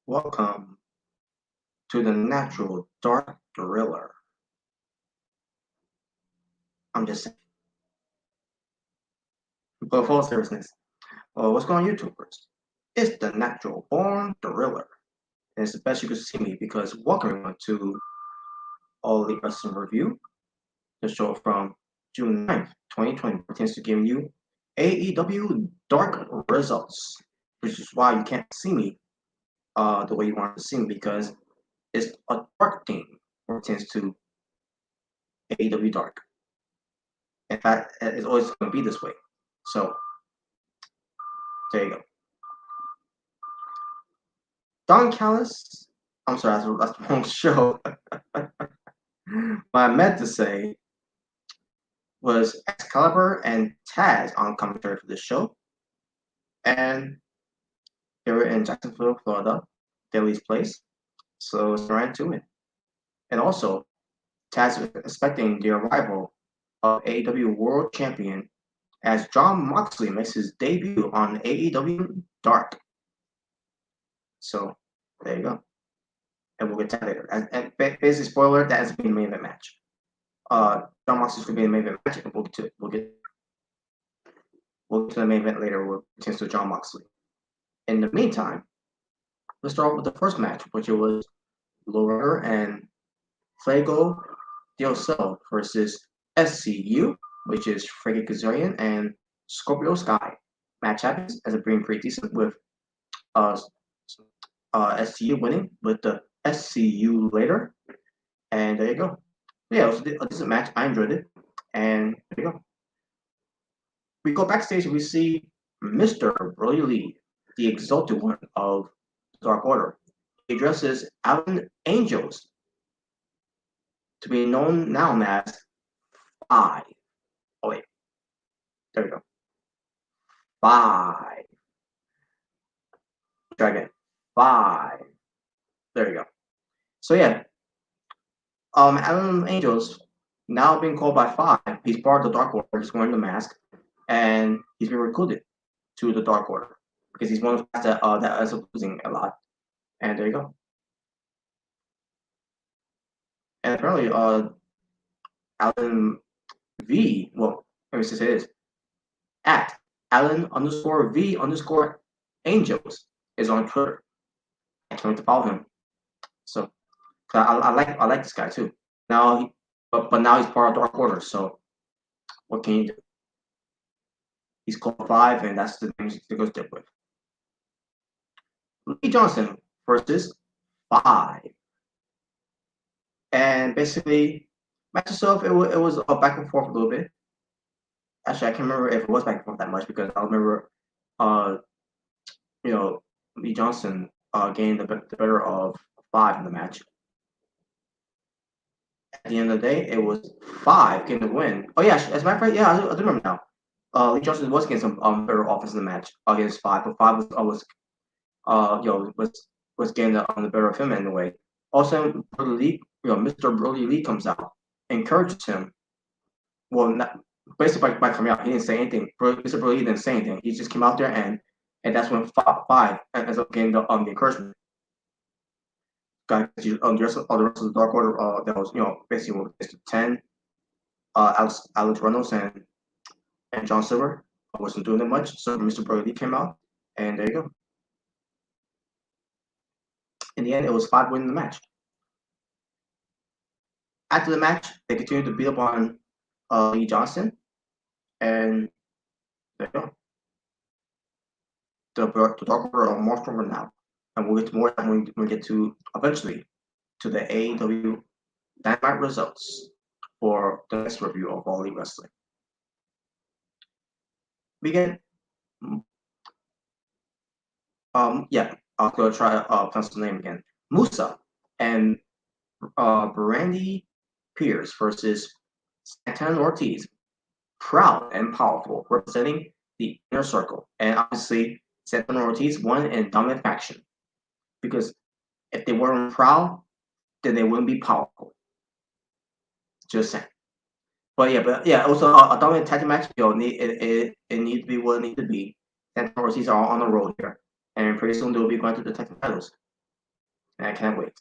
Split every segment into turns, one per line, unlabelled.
Welcome to the Natural Dark Thriller. I'm just saying, but full seriousness. What's going on, YouTubers? It's the Natural Born Thriller. And it's the best you can see me because welcome everyone to All the Wrestling Review, the show from June 9th, 2020, pertains to giving you AEW Dark results, which is why you can't see me the way you want to see me because it's a dark theme pertains to AEW Dark. In fact, it's always going to be this way. So, there you go. Don Callis, I'm sorry, that's the wrong show. What I meant to say was Excalibur and Taz on commentary for this show. And they were in Jacksonville, Florida, Daily's Place. So it's right to it. And also, Taz is expecting the arrival of AEW World Champion as Jon Moxley makes his debut on AEW Dark. So there you go. And we'll get to that later. And basically, spoiler, that is going to be the main event match. Jon Moxley's going to be the main event match, and we'll get to the main event later. We'll get to Jon Moxley. In the meantime, let's start with the first match, which was Lawler and Fuego del Sol versus SCU, which is Frankie Kazarian and Scorpio Sky. Match happens as it being pretty decent with SCU winning with the SCU later. And there you go. Yeah, it was a decent match. I enjoyed it. And there you go. We go backstage and we see Mr. Brody Lee, the exalted one of Dark Order. He addresses Alan Angels, to be known now as 5. Oh, wait. There we go. 5. Try again. 5. There you go. So, yeah. Alan Angels, now being called by 5, he's part of the Dark Order. He's wearing the mask, and he's been recruited to the Dark Order because he's one of the guys that ends up losing a lot. And there you go. And apparently, Alan V, well, let me just say this, at Alan_V_Angels is on Twitter. I can't wait to follow him. So, I like this guy too. Now, but now he's part of Dark Order. So, what can you do? He's called 5, and that's the name he goes dip with. Lee Johnson versus 5, and basically, match itself it was back and forth a little bit. Actually, I can't remember if it was back and forth that much because I remember, Lee Johnson gained the better of 5 in the match. At the end of the day, it was 5 getting the win. Oh yeah, as a matter of fact, yeah, I do remember now. Lee Johnson was getting some better offense in the match against 5, but 5 was getting the better of him in a way. Also, Brody Lee, Mr. Brody Lee comes out, encourages him. Well, not, basically by coming out, he didn't say anything. Mr. Brody Lee didn't say anything. He just came out there and that's when 5 ends up getting the encouragement. Guys, the rest of the Dark Order that was basically it's 10. Alex Reynolds and John Silver wasn't doing that much, so Mr. Brody Lee came out, and there you go. In the end, it was 5 winning the match. After the match, they continued to beat up on Lee Johnson, and there you go. The Dark Order are more stronger now, and we'll get to more when we get to eventually to the AEW Dynamite results for the next review of All Elite Wrestling. We get yeah, I'll go try pronounce the name again. Musa and Brandy Pierce versus Santana Ortiz, proud and powerful, representing the inner circle. And obviously, Santana Ortiz won in dominant faction. Because if they weren't proud, then they wouldn't be powerful. Just saying. But yeah, also a dominant tag match, it needs to be what it needs to be. Santana Ortiz are on the road here. And pretty soon they'll be going to the tag titles. and I can't wait.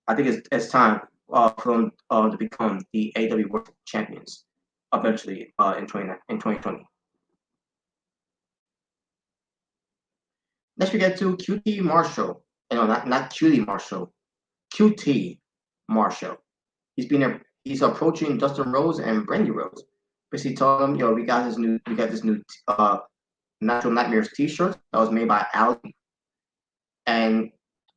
I think it's time for them to become the AEW World Champions eventually in 2020. Next we get to QT Marshall. No, not QT Marshall. QT Marshall. He's approaching Dustin Rose and Brandy Rose. Basically telling them, we got this new Natural Nightmares T-shirt that was made by Ali, and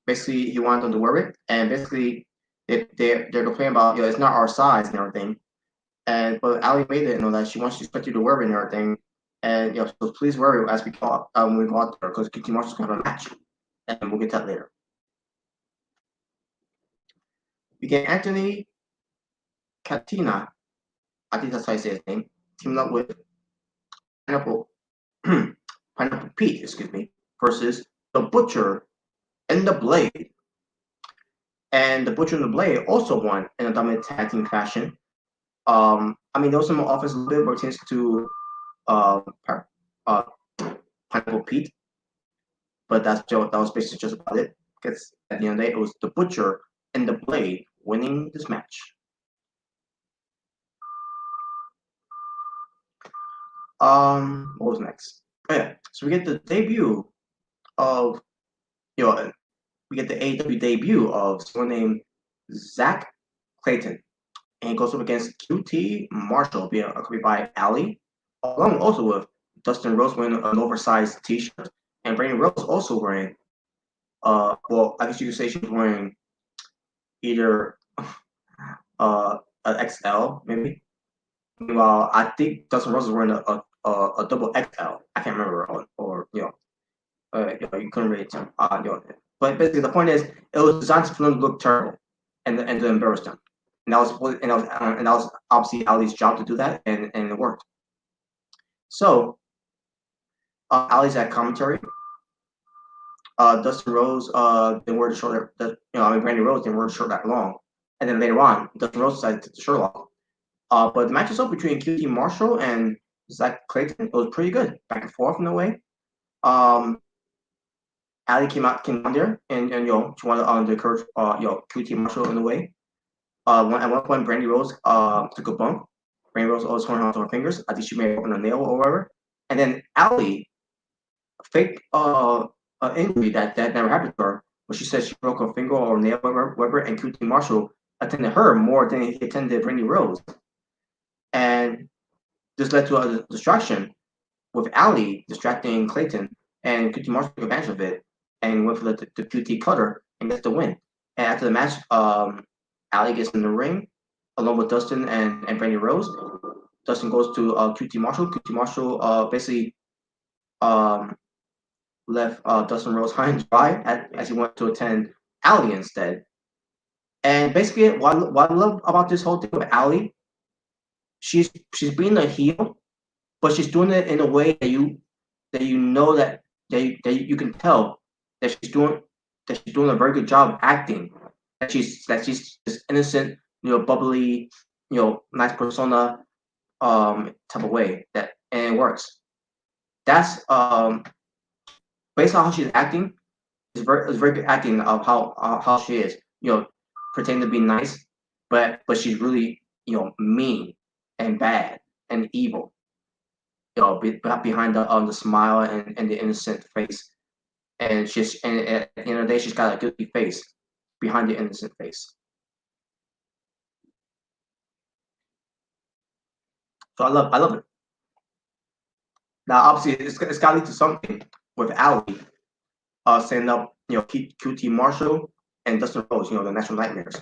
basically he wanted them to wear it, and basically they're complaining about it's not our size and everything, but Ali made it that she wants to expect you to wear it and everything, and so please wear it as we go when we go out there because QT Marshall's gonna have a match, and we'll get that later. We get Anthony Katina, I think that's how you say his name, teaming up with Pineapple Pete, versus the Butcher and the Blade. And the Butcher and the Blade also won in a dominant tag team fashion. There was some offense a little bit pertains to Pineapple Pete, but that was basically just about it. Because at the end of the day, it was the Butcher and the Blade winning this match. What was next? Oh, yeah, so we get the debut of we get the AEW debut of someone named Zach Clayton, and he goes up against QT Marshall, being accompanied by Ali, along also with Dustin Rose wearing an oversized T-shirt, and Brandy Rose also wearing, I guess you could say she was wearing either an XL maybe. Meanwhile, I think Dustin Rose was wearing a double XL. I can't remember, or you couldn't really tell. But basically, the point is, it was designed for them to look terrible and to embarrass them, and that was obviously Ali's job to do that, and it worked. So, Ali's at commentary. Dustin Rose didn't wear the shirt Brandy Rose didn't wear the shirt that long, and then later on, Dustin Rose decided to take the shirt off. But the match itself between QT Marshall and Zach Clayton, it was pretty good, back and forth in a way. Ali came on there, and she wanted to encourage QT Marshall in a way. At one point, Brandy Rose took a bump. Brandy Rose always holding onto her fingers. I think she may have broken a nail or whatever. And then Ali faked an injury that never happened to her, but she said she broke her finger or nail or whatever, and QT Marshall attended her more than he attended Brandy Rose. And this led to a distraction with Ali distracting Clayton, and QT Marshall took advantage of it and went for the QT cutter and gets the win. And after the match, Ali gets in the ring along with Dustin and Brandy Rose. Dustin goes to QT Marshall. QT Marshall basically left Dustin Rose high and dry as he went to attend Ali instead. And basically, what I love about this whole thing with Ali, she's being a heel, but she's doing it in a way that you can tell that she's doing a very good job of acting. That she's this innocent, bubbly, nice persona, type of way and it works. That's based on how she's acting. It's very good acting of how she is. Pretending to be nice, but she's really mean and bad and evil. Behind the smile and the innocent face, and at the end of the day, she's got a guilty face behind the innocent face. So I love it. Now, obviously, it's got to lead to something with Ali, setting up QT Marshall and Dustin Rose, the Natural Nightmares,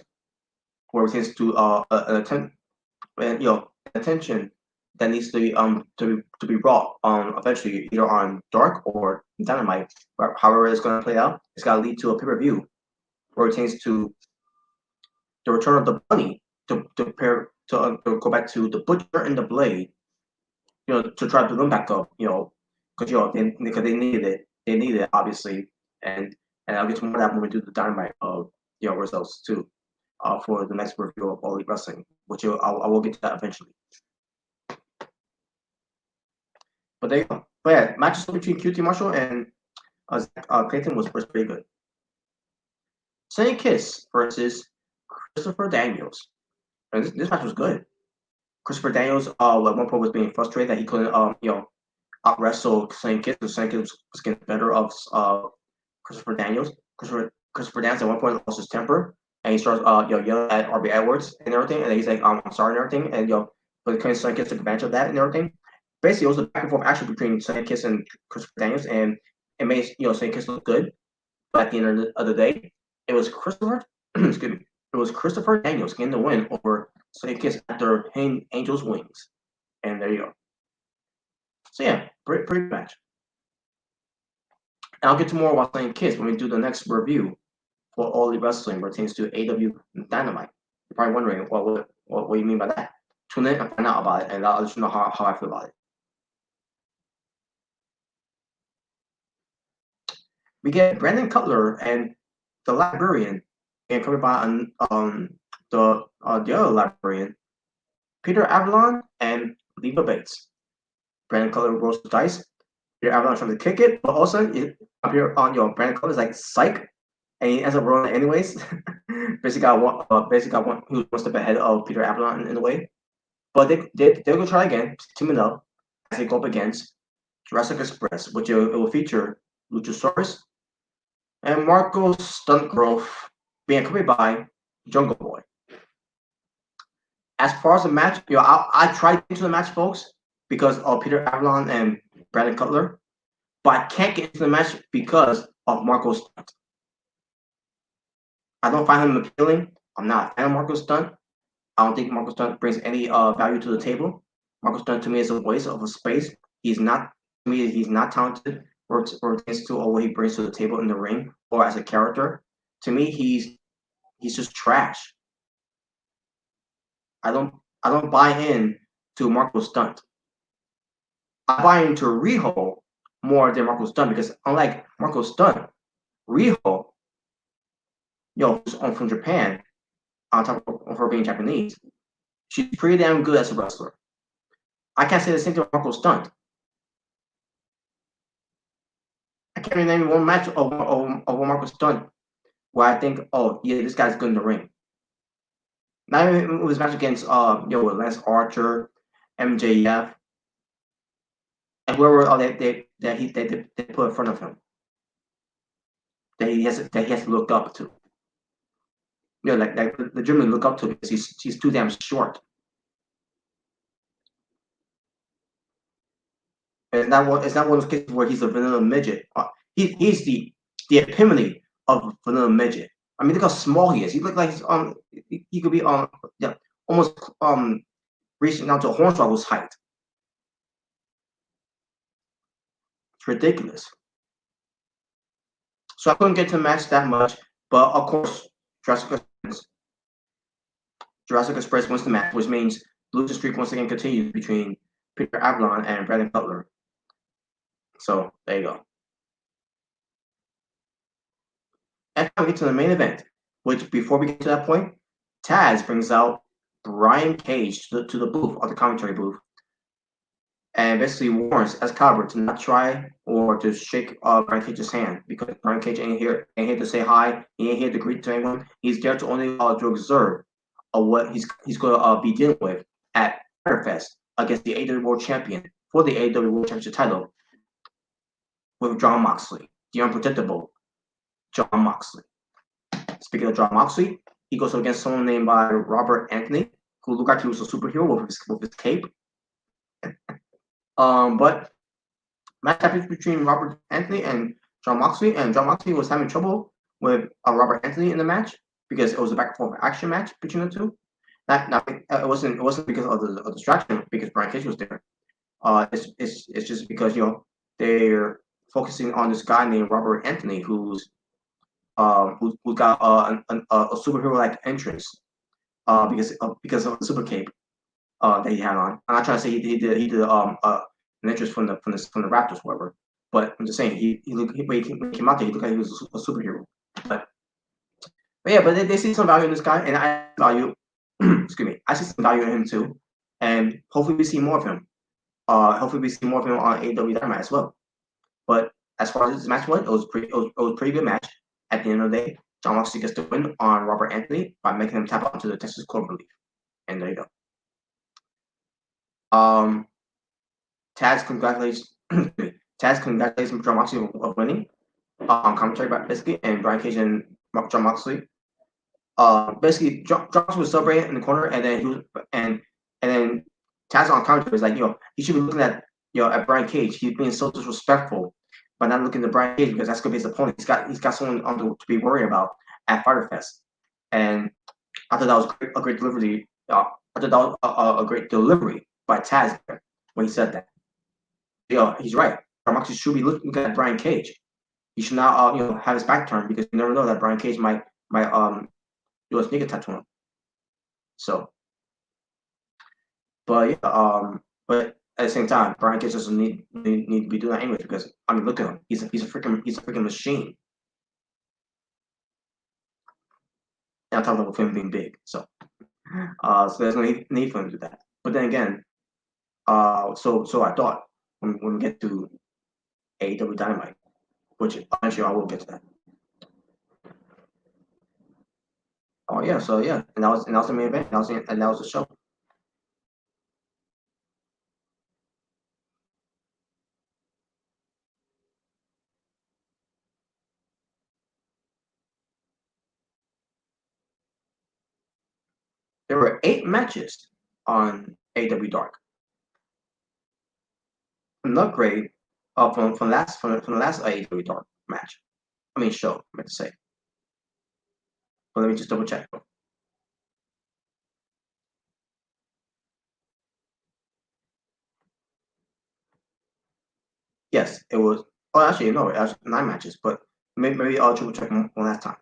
where it tends to attention that needs to be brought eventually either on Dark or Dynamite. However it's going to play out, it's got to lead to a pay-per-view where it tends to the return of the Bunny to go back to the Butcher and the Blade, to try to bring them back up, because they needed it. They needed it obviously, and I'll get to more of that when we do the Dynamite results too, for the next review of All Elite Wrestling, which I will get to that eventually. But there you go. But yeah, matches between QT Marshall and Clayton was pretty good. Sonny Kiss versus Christopher Daniels. And this match was good. Christopher Daniels, at one point was being frustrated that he couldn't, out wrestle Sonny Kiss because Sonny Kiss was getting better of Christopher Daniels. Christopher Daniels at one point lost his temper and he starts, yelling at RB Edwards and everything, and then he's like, I'm sorry and everything, and but Sonny Kiss took advantage of that and everything. Basically, it was a back and forth action between Sonny Kiss and Christopher Daniels, and it made Sonny Kiss look good. But at the end of the day, it was Christopher. excuse me. It was Christopher Daniels getting the win over Sonny Kiss after hitting Angel's wings, and there you go. So yeah, pretty match. And I'll get to more about Sonny Kiss when we do the next review for All Elite Wrestling pertains to AEW Dynamite. You're probably wondering, what do you mean by that? Tune in and find out about it, and I'll let you know how I feel about it. We get Brandon Cutler and the Librarian, and covered by the other Librarian, Peter Avalon and Leva Bates. Brandon Cutler rolls the dice. Peter Avalon trying to kick it, but also up here on Brandon Cutler's like psych, and he ends up rolling it anyways. basically got one who's one step ahead of Peter Avalon in a way. But they're gonna try again, teaming up as they go up against Jurassic Express, which it will feature Luchasaurus and Marco Stunt Growth being accompanied by Jungle Boy. As far as the match, I tried into the match, folks, because of Peter Avalon and Brandon Cutler, but I can't get into the match because of Marco Stunt. I don't find him appealing. I'm not a fan of Marco Stunt. I don't think Marco Stunt brings any value to the table. Marco Stunt to me is a waste of a space. He's not talented or to what he brings to the table in the ring or as a character. To me, he's just trash. I don't buy in to Marco Stunt. I buy into Riho more than Marco Stunt because unlike Marco Stunt, Riho, who's from Japan, on top of her being Japanese, she's pretty damn good as a wrestler. I can't say the same thing about Marco Stunt. I can't even name one match of Marco Stunt where I think, oh yeah, this guy's good in the ring. Not even with his match against with Lance Archer, MJF, and whoever they put in front of him that he has to look up to. Like legitimately look up to because he's too damn short. It's not one of those cases where he's a vanilla midget. He's the epitome of vanilla midget. I mean, look how small he is. He looks like he could be almost reaching down to Hornswoggle's height. It's ridiculous. So I couldn't get to match that much, but of course, Jurassic Express wins the match, which means the losing streak once again continues between Peter Avalon and Brandon Cutler. So there you go. And now we get to the main event, which before we get to that point, Taz brings out Brian Cage to the booth, or the commentary booth, and basically warns Excalibur to not try or to shake Brian Cage's hand because Brian Cage ain't here to say hi. He ain't here to greet to anyone. He's there to only to observe what he's going to be dealing with at Firefest against the AEW World Champion for the AEW World Championship title with Jon Moxley, the unpredictable Jon Moxley. Speaking of Jon Moxley, he goes against someone named by Robert Anthony, who looked like he was a superhero with his cape. But match happened between Robert Anthony and Jon Moxley, and Jon Moxley was having trouble with Robert Anthony in the match because it was a back and forth action match between the two. It wasn't because of the distraction because Brian Cage was there. It's just because they're focusing on this guy named Robert Anthony who got a superhero like entrance because of the super cape that he had on. I'm not trying to say he did an entrance from the Raptors, whatever. But I'm just saying when he came out there, he looked like he was a superhero. But they see some value in this guy, and I value. excuse me, I see some value in him too, and hopefully we see more of him. Hopefully we see more of him on AEW Dynamite as well. But as far as this match went, it was a pretty good match. At the end of the day, Jon Moxley gets the win on Robert Anthony by making him tap out into the Texas Clover Leaf. And there you go. Taz congratulates Jon Moxley of winning. Commentary by Biscuit and Brian Cage and Jon Moxley. Basically, Jon Moxley was celebrating in the corner, and then then Taz on commentary was like, he should be looking at at Brian Cage. He's being so disrespectful by not looking at Brian Cage because that's gonna be his opponent. He's got someone to be worried about at Fyter Fest, and I thought that was a great delivery. I thought that was a great delivery by Taz when he said that. He's right. Jon Moxley should be looking at Brian Cage. He should not have his back turned because you never know that Brian Cage might do a sneak attack to him. So, but but at the same time, Brian Cage doesn't need to be doing that anyway because look at him. He's a freaking machine. And I'm talking about him being big. So there's no need for him to do that. But then again, so I thought when we get to AEW Dynamite, which eventually I will get to that. Oh yeah, so yeah, and that was the main event, and that was the show. There were 8 matches on AEW Dark. An upgrade from the last AEW Dark match. Show, I meant to say. But let me just double check. Yes, it was. Oh, actually, no, it was 9 matches, but maybe I'll triple check one last time.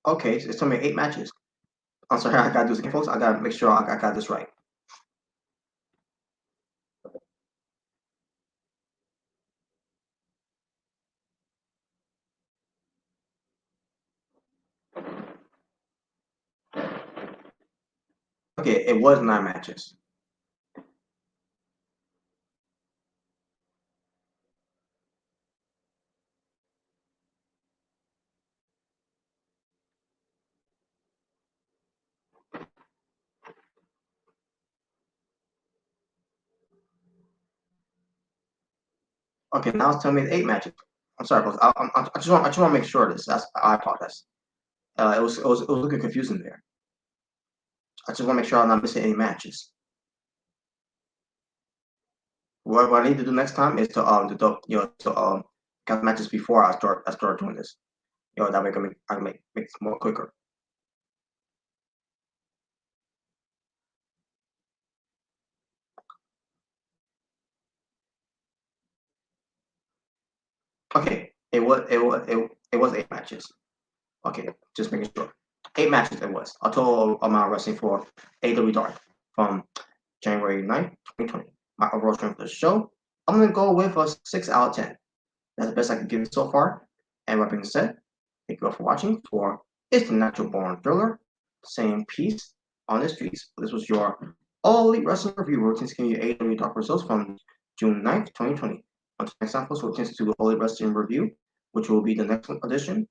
Okay, so it's telling me 8 matches. I'm sorry, I gotta do this again, folks. I gotta make sure I got this right. Okay, it was 9 matches. Okay, now it's telling me 8 matches. I'm sorry, folks. I just want to make sure of this. I apologize. It was looking confusing there. I just want to make sure I'm not missing any matches. What I need to do next time is to count matches before I start doing this. That way I can make it more quicker. Okay, it was 8 matches. Okay, just making sure. 8 matches it was. A total amount of wrestling for AEW Dark from January 9th, 2020. My overall strength for the show, I'm going to go with a 6 out of 10. That's the best I can give it so far. And that being said, thank you all for watching for It's the Natural Born Thriller, saying peace on the streets. This was your All Elite Wrestling Review, where we continue AEW Dark results from June 9th, 2020. Until next time, folks, we'll continue to do All Elite Wrestling Review, which will be the next edition.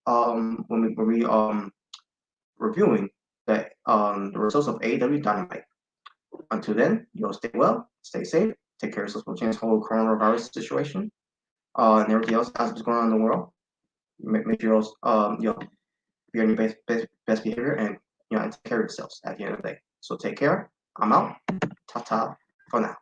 When we reviewing the results of AEW Dynamite. Until then, stay well, stay safe, take care of yourselves with the whole coronavirus situation, and everything else that's going on in the world. Make sure be on your best behavior and and take care of yourselves at the end of the day. So take care. I'm out. Ta ta for now.